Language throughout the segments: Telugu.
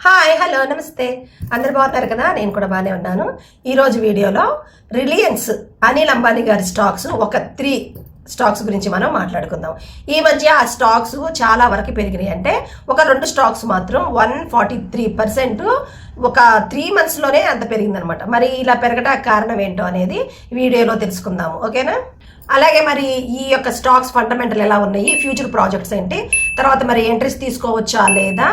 హాయ్ హలో నమస్తే అందరు బాగున్నారు కదా. నేను కూడా బాగానే ఉన్నాను. ఈరోజు వీడియోలో రిలయన్స్ అనిల్ అంబానీ గారి స్టాక్స్ ఒక 3 స్టాక్స్ గురించి మనం మాట్లాడుకుందాం. ఈ మధ్య ఆ స్టాక్స్ చాలా వరకు పెరిగినాయి. అంటే ఒక 2 స్టాక్స్ మాత్రం 143% ఒక 3 monthsలోనే అంత పెరిగిందనమాట. మరి ఇలా పెరగడానికి కారణం ఏంటో అనేది వీడియోలో తెలుసుకుందాము, ఓకేనా. అలాగే మరి ఈ యొక్క స్టాక్స్ ఫండమెంటల్ ఎలా ఉన్నాయి, ఫ్యూచర్ ప్రాజెక్ట్స్ ఏంటి, తర్వాత మరి ఎంట్రీస్ తీసుకోవచ్చా లేదా,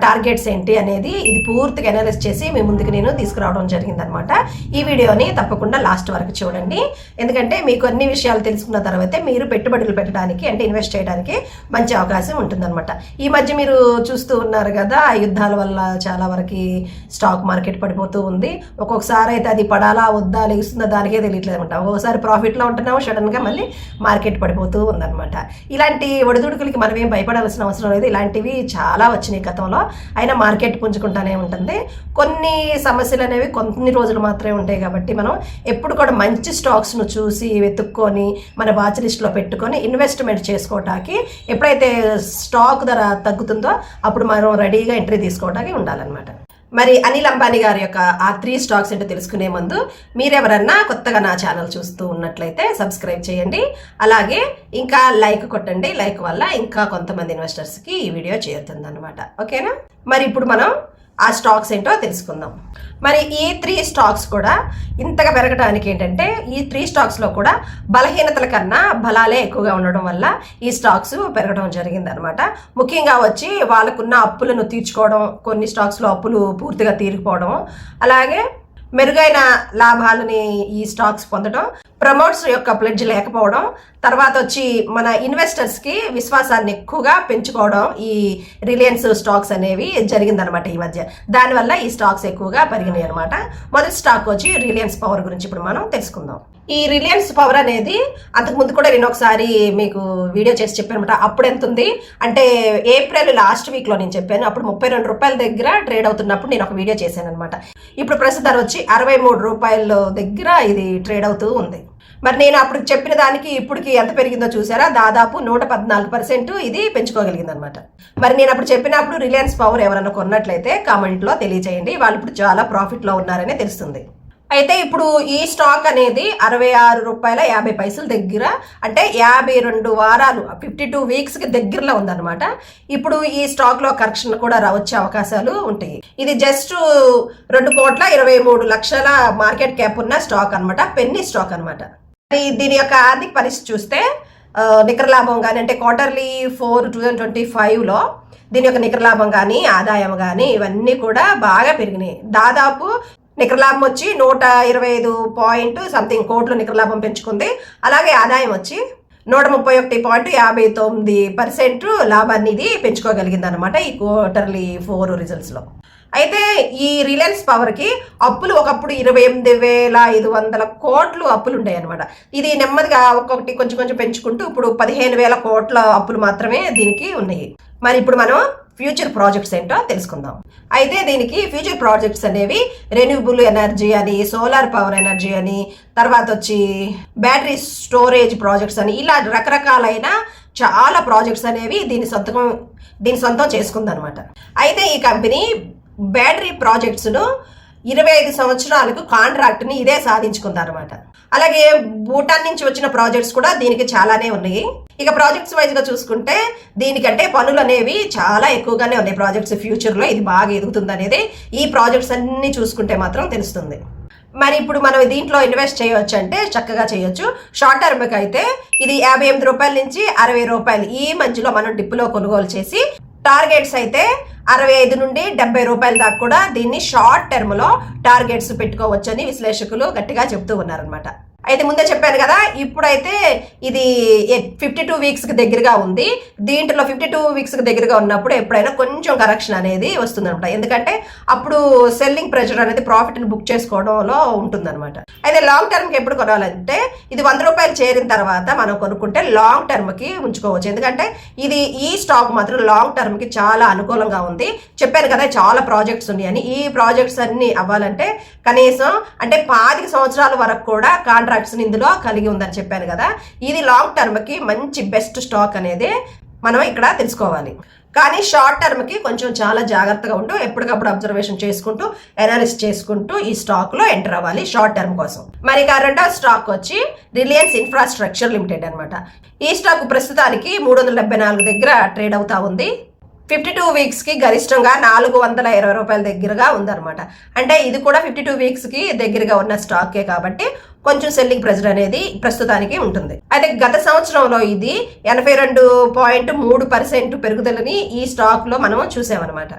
టార్గెట్స్ ఏంటి అనేది ఇది పూర్తిగా అనలైజ్ చేసి మీ ముందుకు నేను తీసుకురావడం జరిగిందనమాట. ఈ వీడియోని తప్పకుండా లాస్ట్ వరకు చూడండి. ఎందుకంటే మీకు అన్ని విషయాలు తెలుసుకున్న తర్వాతే మీరు పెట్టుబడులు పెట్టడానికి అంటే ఇన్వెస్ట్ చేయడానికి మంచి అవకాశం ఉంటుందన్నమాట. ఈ మధ్య మీరు చూస్తూ ఉన్నారు కదా, ఆ యుద్ధాల వల్ల చాలా వరకు స్టాక్ మార్కెట్ పడిపోతూ ఉంది. ఒక్కొక్కసారి అయితే అది పడాలా వద్దా లెగుస్తుందా దానికే తెలియట్లేదు అనమాట. ఒక్కొక్కసారి ప్రాఫిట్లో ఉంటున్నాము, సడన్గా మళ్ళీ మార్కెట్ పడిపోతూ ఉందన్నమాట. ఇలాంటి ఒడిదుడుకులకి మనం ఏం భయపడాల్సిన అవసరం లేదు. ఇలాంటివి చాలా వచ్చినాయి గతంలో. అయినా మార్కెట్ పుంజుకుంటానే ఉంటుంది. కొన్ని సమస్యలు అనేవి కొన్ని రోజులు మాత్రమే ఉంటాయి కాబట్టి మనం ఎప్పుడు కూడా మంచి స్టాక్స్ను చూసి వెతుక్కొని మన వాచ్ లిస్ట్లో పెట్టుకొని ఇన్వెస్ట్మెంట్ చేసుకోవటానికి ఎప్పుడైతే స్టాక్ ధర తగ్గుతుందో అప్పుడు మనం రెడీగా ఎంట్రీ తీసుకోవడానికి ఉండాలన్నమాట. మరి అనిల్ అంబానీ గారి యొక్క ఆ 3 స్టాక్స్ ఏంటో తెలుసుకునే ముందు మీరెవరన్నా కొత్తగా నా ఛానల్ చూస్తూ ఉన్నట్లయితే సబ్స్క్రైబ్ చేయండి. అలాగే ఇంకా లైక్ కొట్టండి. లైక్ వల్ల ఇంకా కొంతమంది ఇన్వెస్టర్స్కి ఈ వీడియో చేరుతుంది అనమాట, ఓకేనా. మరి ఇప్పుడు మనం ఆ స్టాక్స్ ఏంటో తెలుసుకుందాం. మరి ఈ 3 స్టాక్స్ కూడా ఇంతగా పెరగడానికి ఏంటంటే ఈ 3 స్టాక్స్లో కూడా బలహీనతల కన్నా బలాలే ఎక్కువగా ఉండడం వల్ల ఈ స్టాక్స్ పెరగడం జరిగిందనమాట. ముఖ్యంగా వచ్చి వాళ్ళకున్న అప్పులను తీర్చుకోవడం, కొన్ని స్టాక్స్లో అప్పులు పూర్తిగా తీరిపోవడం, అలాగే మెరుగైన లాభాలని ఈ స్టాక్స్ పొందడం, ప్రమోట్స్ యొక్క ప్లెడ్జ్ లేకపోవడం, తర్వాత వచ్చి మన ఇన్వెస్టర్స్కి విశ్వాసాన్ని ఎక్కువగా పెంచుకోవడం ఈ రిలయన్స్ స్టాక్స్ అనేవి జరిగిందనమాట ఈ మధ్య. దానివల్ల ఈ స్టాక్స్ ఎక్కువగా పెరిగినాయి అనమాట. మొదటి స్టాక్ వచ్చి రిలయన్స్ పవర్ గురించి ఇప్పుడు మనం తెలుసుకుందాం. ఈ రిలయన్స్ పవర్ అనేది అంతకుముందు కూడా నేను ఒకసారి మీకు వీడియో చేసి చెప్పాను అనమాట. అప్పుడు ఎంత ఉంది అంటే ఏప్రిల్ లాస్ట్ వీక్లో నేను చెప్పాను. అప్పుడు 32 రూపాయల దగ్గర ట్రేడ్ అవుతున్నప్పుడు నేను ఒక వీడియో చేశాను అనమాట. ఇప్పుడు ప్రస్తుతం వచ్చి 63 రూపాయల దగ్గర ఇది ట్రేడ్ అవుతూ ఉంది. మరి నేను అప్పుడు చెప్పిన దానికి ఇప్పటికి ఎంత పెరిగిందో చూసారా, దాదాపు 114% ఇది పెంచుకోగలిగింది అనమాట. మరి నేను అప్పుడు చెప్పినప్పుడు రిలయన్స్ పవర్ ఎవరైనా కొన్నట్లయితే కామెంట్లో తెలియచేయండి. వాళ్ళు ఇప్పుడు చాలా ప్రాఫిట్లో ఉన్నారనే తెలుస్తుంది. అయితే ఇప్పుడు ఈ స్టాక్ అనేది 66 రూపాయల 50 పైసల దగ్గర, అంటే 52 వారాలు 52 వీక్స్కి దగ్గరలో ఉందన్నమాట. ఇప్పుడు ఈ స్టాక్లో కరెక్షన్ కూడా వచ్చే అవకాశాలు ఉంటాయి. ఇది జస్ట్ 2,23,00,000 మార్కెట్ క్యాప్ ఉన్న స్టాక్ అనమాట, పెన్నీ స్టాక్ అనమాట. దీని యొక్క ఆర్థిక పరిస్థితి చూస్తే నికర లాభం కానీ అంటే Q4 2025లో దీని యొక్క నికర లాభం కానీ ఆదాయం కానీ ఇవన్నీ కూడా బాగా పెరిగినాయి. దాదాపు నికర లాభం వచ్చి 125 కోట్లు నికర లాభం పెంచుకుంది. అలాగే ఆదాయం వచ్చి 131.59% లాభాన్ని ఇది పెంచుకోగలిగింది అనమాట ఈ Q4 రిజల్ట్స్లో. అయితే ఈ రిలయన్స్ పవర్కి అప్పులు ఒకప్పుడు 28,500 కోట్లు అప్పులు ఉంటాయి అనమాట. ఇది నెమ్మదిగా ఒక్కొక్కటి కొంచెం కొంచెం పెంచుకుంటూ ఇప్పుడు 15,000 కోట్ల అప్పులు మాత్రమే దీనికి ఉన్నాయి. మరి ఇప్పుడు మనం ఫ్యూచర్ ప్రాజెక్ట్స్ ఏంటో తెలుసుకుందాం. అయితే దీనికి ఫ్యూచర్ ప్రాజెక్ట్స్ అనేవి రెన్యూబుల్ ఎనర్జీ అని, సోలార్ పవర్ ఎనర్జీ అని, తర్వాత వచ్చి బ్యాటరీ స్టోరేజ్ ప్రాజెక్ట్స్ అని, ఇలా రకరకాలైన చాలా ప్రాజెక్ట్స్ అనేవి దీని సొంతం చేసుకుందనమాట. అయితే ఈ కంపెనీ బ్యాటరీ ప్రాజెక్ట్స్ను 25 సంవత్సరాలకు కాంట్రాక్ట్ని ఇదే సాధించుకుందనమాట. అలాగే భూటాన్ నుంచి వచ్చిన ప్రాజెక్ట్స్ కూడా దీనికి చాలానే ఉన్నాయి. ఇక ప్రాజెక్ట్స్ వైజ్గా చూసుకుంటే దీనికంటే పనులు అనేవి చాలా ఎక్కువగానే ఉన్నాయి ప్రాజెక్ట్స్. ఫ్యూచర్లో ఇది బాగా ఎదుగుతుంది అనేది ఈ ప్రాజెక్ట్స్ అన్ని చూసుకుంటే మాత్రం తెలుస్తుంది. మరి ఇప్పుడు మనం దీంట్లో ఇన్వెస్ట్ చేయవచ్చు అంటే చక్కగా చేయొచ్చు. షార్ట్ టర్మ్కి అయితే ఇది 58 రూపాయల నుంచి 60 రూపాయలు ఈ మధ్యలో మనం డిప్లో కొనుగోలు చేసి, టార్గెట్స్ అయితే 65 నుండి 70 రూపాయల దాకా కూడా దీన్ని షార్ట్ టర్మ్లో టార్గెట్స్ పెట్టుకోవచ్చని విశ్లేషకులు గట్టిగా చెప్తూ ఉన్నారనమాట. అయితే ముందే చెప్పాను కదా, ఇప్పుడైతే ఇది 52 వీక్స్కి దగ్గరగా ఉంది. దీంట్లో 52 వీక్స్కి దగ్గరగా ఉన్నప్పుడు ఎప్పుడైనా కొంచెం కరెక్షన్ అనేది వస్తుందన్నమాట. ఎందుకంటే అప్పుడు సెల్లింగ్ ప్రెషర్ అనేది ప్రాఫిట్ని బుక్ చేసుకోవడంలో ఉంటుందన్నమాట. అయితే లాంగ్ టర్మ్కి ఎప్పుడు కొనాలంటే ఇది 100 రూపాయలు చేరిన తర్వాత మనం కొనుక్కుంటే లాంగ్ టర్మ్కి ఉంచుకోవచ్చు. ఎందుకంటే ఇది ఈ స్టాక్ మాత్రం లాంగ్ టర్మ్కి చాలా అనుకూలంగా ఉంది. చెప్పాను కదా చాలా ప్రాజెక్ట్స్ ఉన్నాయని. ఈ ప్రాజెక్ట్స్ అన్ని అవ్వాలంటే కనీసం అంటే 5 సంవత్సరాల వరకు కూడా కాంట్రాక్ట్స్ని ఇందులో కలిగి ఉందని చెప్పాను కదా. ఇది లాంగ్ టర్మ్కి మంచి బెస్ట్ స్టాక్ అనేది. మనం ఇక్కడ తెలుసుకోవాలి. కానీ షార్ట్ టర్మ్కి కొంచెం చాలా జాగ్రత్తగా ఉంటూ ఎప్పటికప్పుడు అబ్జర్వేషన్ చేసుకుంటూ అనాలిసిస్ చేసుకుంటూ ఈ స్టాక్లో ఎంటర్ అవ్వాలి షార్ట్ టర్మ్ కోసం. మరి ఇక రెండవ స్టాక్ వచ్చి రిలయన్స్ ఇన్ఫ్రాస్ట్రక్చర్ లిమిటెడ్ అనమాట. ఈ స్టాక్ ప్రస్తుతానికి 374 దగ్గర ట్రేడ్ అవుతా ఉంది. 52 వీక్స్కి గరిష్టంగా 420 రూపాయల దగ్గరగా ఉందన్నమాట. అంటే ఇది కూడా 52 వీక్స్కి దగ్గరగా ఉన్న స్టాకే కాబట్టి కొంచెం సెల్లింగ్ ప్రెజర్ అనేది ప్రస్తుతానికి ఉంటుంది. అయితే గత సంవత్సరంలో ఇది 82.3% పెరుగుదలని ఈ స్టాక్లో మనం చూసామన్నమాట.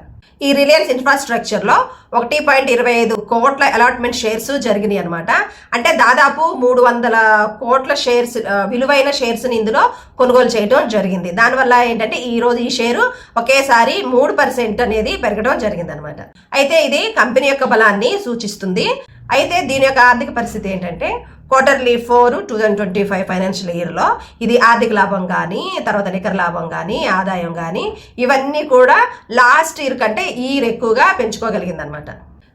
ఈ రిలయన్స్ ఇన్ఫ్రాస్ట్రక్చర్లో 1.25 కోట్ల అలాట్మెంట్ షేర్స్ జరిగినాయి అనమాట. అంటే దాదాపు 300 కోట్ల షేర్స్ విలువైన షేర్స్ని ఇందులో కొనుగోలు చేయడం జరిగింది. దానివల్ల ఏంటంటే ఈరోజు ఈ షేరు ఒకేసారి 3% అనేది పెరగడం జరిగింది అనమాట. అయితే ఇది కంపెనీ యొక్క బలాన్ని సూచిస్తుంది. అయితే దీని యొక్క ఆర్థిక పరిస్థితి ఏంటంటే Q4 2025 ఫైనాన్షియల్ ఇయర్లో ఇది ఆర్థిక లాభం కానీ తర్వాత నికర లాభం కానీ ఆదాయం కానీ ఇవన్నీ కూడా లాస్ట్ ఇయర్ కంటే ఈ ఇయర్ ఎక్కువగా పెంచుకోగలిగింది అనమాట.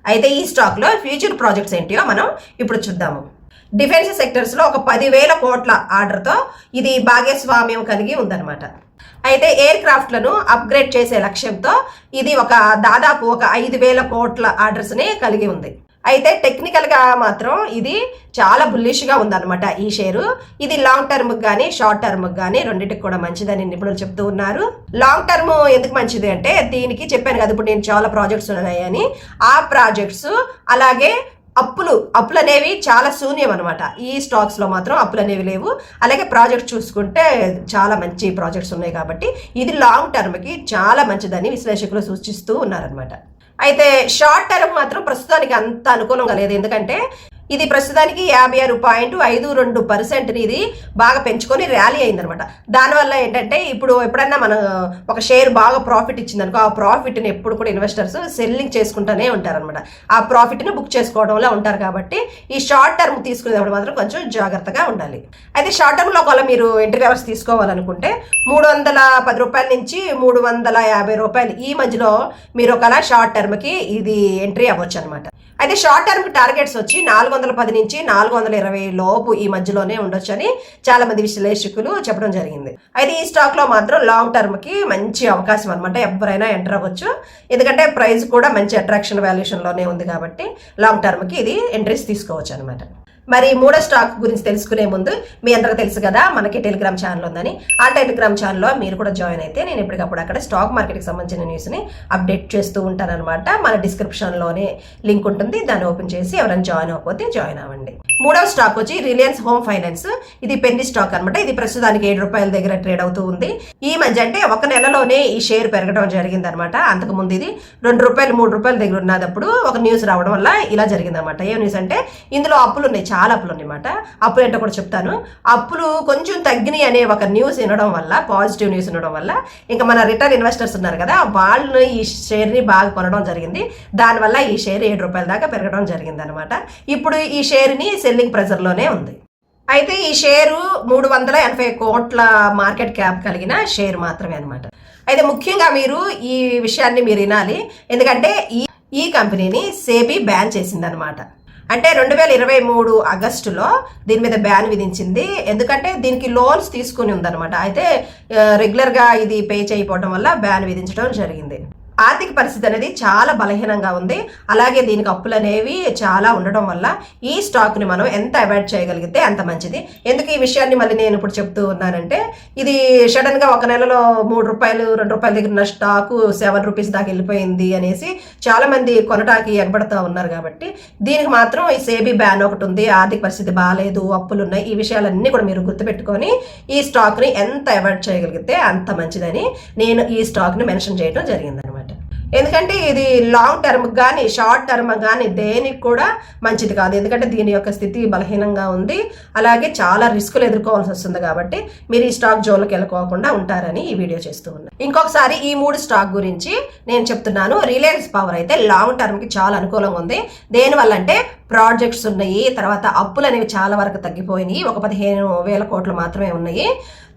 అయితే ఈ స్టాక్లో ఫ్యూచర్ ప్రాజెక్ట్స్ ఏంటియో మనం ఇప్పుడు చూద్దాము. డిఫెన్స్ సెక్టర్స్లో ఒక 10,000 కోట్ల ఆర్డర్తో ఇది భాగస్వామ్యం కలిగి ఉందన్నమాట. అయితే ఎయిర్ క్రాఫ్ట్లను అప్గ్రేడ్ చేసే లక్ష్యంతో ఇది దాదాపు 5,000 కోట్ల ఆర్డర్స్ని కలిగి ఉంది. అయితే టెక్నికల్గా మాత్రం ఇది చాలా బుల్లిష్గా ఉందన్నమాట ఈ షేరు. ఇది లాంగ్ టర్మ్కి కానీ షార్ట్ టర్మ్కి కానీ రెండింటికి కూడా మంచిదని నిపుణులు చెప్తూ ఉన్నారు. లాంగ్ టర్మ్ ఎందుకు మంచిది అంటే దీనికి చెప్పాను కదా ఇప్పుడు నేను చాలా ప్రాజెక్ట్స్ ఉన్నాయని. ఆ ప్రాజెక్ట్స్ అలాగే అప్పులు అనేవి చాలా శూన్యం అనమాట. ఈ స్టాక్స్లో మాత్రం అప్పులు అనేవి లేవు. అలాగే ప్రాజెక్ట్స్ చూసుకుంటే చాలా మంచి ప్రాజెక్ట్స్ ఉన్నాయి కాబట్టి ఇది లాంగ్ టర్మ్కి చాలా మంచిదని విశ్లేషకులు సూచిస్తూ ఉన్నారనమాట. అయితే షార్ట్ టర్మ్ మాత్రం ప్రస్తుతానికి అంత అనుకూలంగా లేదు. ఎందుకంటే ఇది ప్రస్తుతానికి 56.52% ఇది బాగా పెంచుకొని ర్యాలీ అయిందనమాట. దానివల్ల ఏంటంటే ఇప్పుడు ఎప్పుడన్నా మనం ఒక షేర్ బాగా ప్రాఫిట్ ఇచ్చిందనుకో ఆ ప్రాఫిట్ని ఎప్పుడు కూడా ఇన్వెస్టర్స్ సెల్లింగ్ చేసుకుంటూనే ఉంటారనమాట. ఆ ప్రాఫిట్ని బుక్ చేసుకోవడంలో ఉంటారు కాబట్టి ఈ షార్ట్ టర్మ్ తీసుకునేటప్పుడు మాత్రం కొంచెం జాగ్రత్తగా ఉండాలి. అయితే షార్ట్ టర్మ్లో ఒకవేళ మీరు ఎంట్రీ లెవెల్స్ తీసుకోవాలనుకుంటే 310 రూపాయల నుంచి 350 రూపాయలు ఈ మధ్యలో మీరు ఒకవేళ షార్ట్ టర్మ్కి ఇది ఎంట్రీ అవ్వచ్చు అనమాట. అయితే షార్ట్ టర్మ్ టార్గెట్స్ వచ్చి 410 నుంచి 420 లోపు ఈ మధ్యలోనే ఉండొచ్చు అని చాలా మంది విశ్లేషకులు చెప్పడం జరిగింది. అయితే ఈ స్టాక్ లో మాత్రం లాంగ్ టర్మ్ కి మంచి అవకాశం అనమాట. ఎవరైనా ఎంటర్ అవ్వచ్చు. ఎందుకంటే ప్రైస్ కూడా మంచి అట్రాక్షన్ వాల్యుయేషన్ లోనే ఉంది కాబట్టి లాంగ్ టర్మ్ కి ఇది ఎంట్రీస్ తీసుకోవచ్చు అనమాట. మరి మూడో స్టాక్ గురించి తెలుసుకునే ముందు మీ అందరికీ తెలుసు కదా మనకి టెలిగ్రామ్ ఛానల్ ఉందని. ఆ టెలిగ్రామ్ ఛానల్లో మీరు కూడా జాయిన్ అయితే నేను ఎప్పటికప్పుడు అక్కడ స్టాక్ మార్కెట్కి సంబంధించిన న్యూస్ని అప్డేట్ చేస్తూ ఉంటానన్నమాట. మన డిస్క్రిప్షన్లోనే లింక్ ఉంటుంది, దాన్ని ఓపెన్ చేసి ఎవరైనా జాయిన్ అవ్వకపోతే జాయిన్ అవ్వండి. మూడవ స్టాక్ వచ్చి రిలయన్స్ హోమ్ ఫైనాన్స్. ఇది పెన్నీ స్టాక్ అనమాట. ఇది ప్రస్తుతానికి 7 రూపాయల దగ్గర ట్రేడ్ అవుతూ ఉంది. ఈ మధ్య అంటే ఒక నెలలోనే ఈ షేర్ పెరగడం జరిగింది అనమాట. అంతకుముందు ఇది 2 రూపాయలు 3 రూపాయల దగ్గర ఉన్నప్పుడు ఒక న్యూస్ రావడం వల్ల ఇలా జరిగింది అనమాట. ఏ న్యూస్ అంటే ఇందులో అప్పులు ఉన్నాయి, చాలా అప్పులు ఉన్నాయన్నమాట. అప్పులు ఏంటో కూడా చెప్తాను. అప్పులు కొంచెం తగ్గినాయి అనే ఒక న్యూస్ వినడం వల్ల, పాజిటివ్ న్యూస్ వినడం వల్ల ఇంకా మన రిటైల్ ఇన్వెస్టర్స్ ఉన్నారు కదా వాళ్ళు ఈ షేర్ని బాగా కొనడం జరిగింది. దానివల్ల ఈ షేర్ 7 రూపాయల దాకా పెరగడం జరిగింది అనమాట. ఇప్పుడు ఈ షేర్ని సెల్లింగ్ ప్రెజర్లోనే ఉంది. అయితే ఈ షేరు 380 కోట్ల మార్కెట్ క్యాప్ కలిగిన షేర్ మాత్రమే అనమాట. అయితే ముఖ్యంగా మీరు ఈ విషయాన్ని మీరు వినాలి. ఎందుకంటే ఈ కంపెనీని సెబీ బ్యాన్ చేసిందనమాట. అంటే 2023 ఆగస్టులో దీని మీద బ్యాన్ విధించింది. ఎందుకంటే దీనికి లోన్స్ తీసుకుని ఉందన్నమాట. అయితే రెగ్యులర్గా ఇది పే చేయకపోవడం వల్ల బ్యాన్ విధించడం జరిగింది. ఆర్థిక పరిస్థితి అనేది చాలా బలహీనంగా ఉంది. అలాగే దీనికి అప్పులు అనేవి చాలా ఉండడం వల్ల ఈ స్టాక్ని మనం ఎంత అవాయిడ్ చేయగలిగితే అంత మంచిది. ఎందుకు ఈ విషయాన్ని మళ్ళీ నేను ఇప్పుడు చెప్తూ ఉన్నానంటే ఇది సడన్గా ఒక నెలలో 3 రూపాయలు 2 రూపాయల దగ్గర ఉన్న స్టాకు 7 రూపీస్ దాకా వెళ్ళిపోయింది అనేసి చాలా మంది కొనటానికి ఎగబడతా ఉన్నారు. కాబట్టి దీనికి మాత్రం ఈ సెబీ బ్యాన్ ఒకటి ఉంది. ఆర్థిక పరిస్థితి బాగాలేదు, అప్పులు ఉన్నాయి. ఈ విషయాలన్నీ కూడా మీరు గుర్తుపెట్టుకొని ఈ స్టాక్ని ఎంత అవాయిడ్ చేయగలిగితే అంత మంచిదని నేను ఈ స్టాక్ని మెన్షన్ చేయడం జరిగిందనమాట. ఎందుకంటే ఇది లాంగ్ టర్మ్ కానీ షార్ట్ టర్మ్ కానీ దేనికి కూడా మంచిది కాదు. ఎందుకంటే దీని యొక్క స్థితి బలహీనంగా ఉంది. అలాగే చాలా రిస్కులు ఎదుర్కోవాల్సి వస్తుంది. కాబట్టి మీరు ఈ స్టాక్ జోన్లోకి వెళ్ళకోకుండా ఉంటారని ఈ వీడియో చేస్తూ ఉన్నాను. ఇంకొకసారి ఈ 3 స్టాక్ గురించి నేను చెప్తున్నాను. రిలయన్స్ పవర్ అయితే లాంగ్ టర్మ్కి చాలా అనుకూలంగా ఉంది. దేనివల్ల అంటే ప్రాజెక్ట్స్ ఉన్నాయి, తర్వాత అప్పులు అనేవి చాలా వరకు తగ్గిపోయినాయి. ఒక 15,000 కోట్లు మాత్రమే ఉన్నాయి.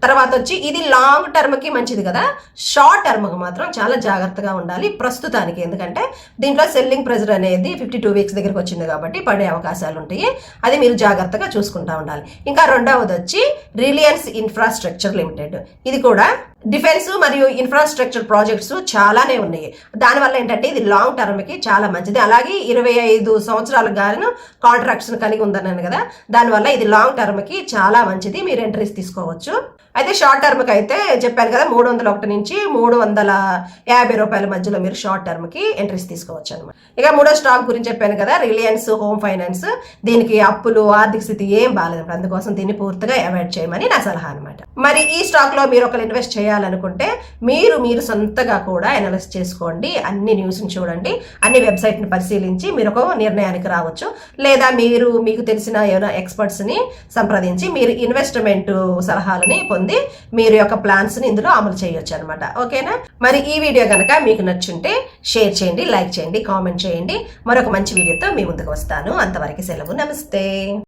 తర్వాత వచ్చి ఇది లాంగ్ టర్మ్కి మంచిది కదా. షార్ట్ టర్మ్కి మాత్రం చాలా జాగ్రత్తగా ఉండాలి ప్రస్తుతానికి. ఎందుకంటే దీంట్లో సెల్లింగ్ ప్రెజర్ అనేది 52 వీక్స్ దగ్గరికి వచ్చింది కాబట్టి పడే అవకాశాలు ఉంటాయి. అది మీరు జాగ్రత్తగా చూసుకుంటూ ఉండాలి. ఇంకా రెండవది వచ్చి రిలయన్స్ ఇన్ఫ్రాస్ట్రక్చర్ లిమిటెడ్. ఇది కూడా డిఫెన్స్ మరియు ఇన్ఫ్రాస్ట్రక్చర్ ప్రాజెక్ట్స్ చాలానే ఉన్నాయి. దానివల్ల ఏంటంటే ఇది లాంగ్ టర్మ్కి చాలా మంచిది. అలాగే 25 సంవత్సరాలకు గాను కాంట్రాక్ట్స్ కలిగి ఉందన్నాను కదా, దానివల్ల ఇది లాంగ్ టర్మ్కి చాలా మంచిది. మీరు ఎంట్రీస్ తీసుకోవచ్చు. అయితే షార్ట్ టర్మ్కి అయితే చెప్పాను కదా, 301 నుంచి 350 రూపాయల మధ్యలో మీరు షార్ట్ టర్మ్కి ఎంట్రీస్ తీసుకోవచ్చు అనమాట. ఇక మూడో స్టాక్ గురించి చెప్పాను కదా, రిలయన్స్ హోమ్ ఫైనాన్స్. దీనికి అప్పులు, ఆర్థిక స్థితి ఏం బాగాలేదు, అందుకోసం దీన్ని పూర్తిగా అవాయిడ్ చేయమని నా సలహా అనమాట. మరి ఈ స్టాక్ లో మీరు ఒకరు ఇన్వెస్ట్ చేయాలనుకుంటే మీరు సొంతగా కూడా అనలైజ్ చేసుకోండి. అన్ని న్యూస్ని చూడండి, అన్ని వెబ్సైట్ని పరిశీలించి మీరు ఒక నిర్ణయానికి రావచ్చు. లేదా మీకు తెలిసిన ఏమైనా ఎక్స్పర్ట్స్ని సంప్రదించి మీరు ఇన్వెస్ట్మెంట్ సలహాలని పొంది మీరు యొక్క ప్లాన్స్ని ఇందులో అమలు చేయొచ్చు అనమాట. ఓకేనా? మరి ఈ వీడియో కనుక మీకు నచ్చుంటే షేర్ చేయండి, లైక్ చేయండి, కామెంట్ చేయండి. మరొక మంచి వీడియోతో మీ ముందుకు వస్తాను. అంతవరకు సెలవు. నమస్తే.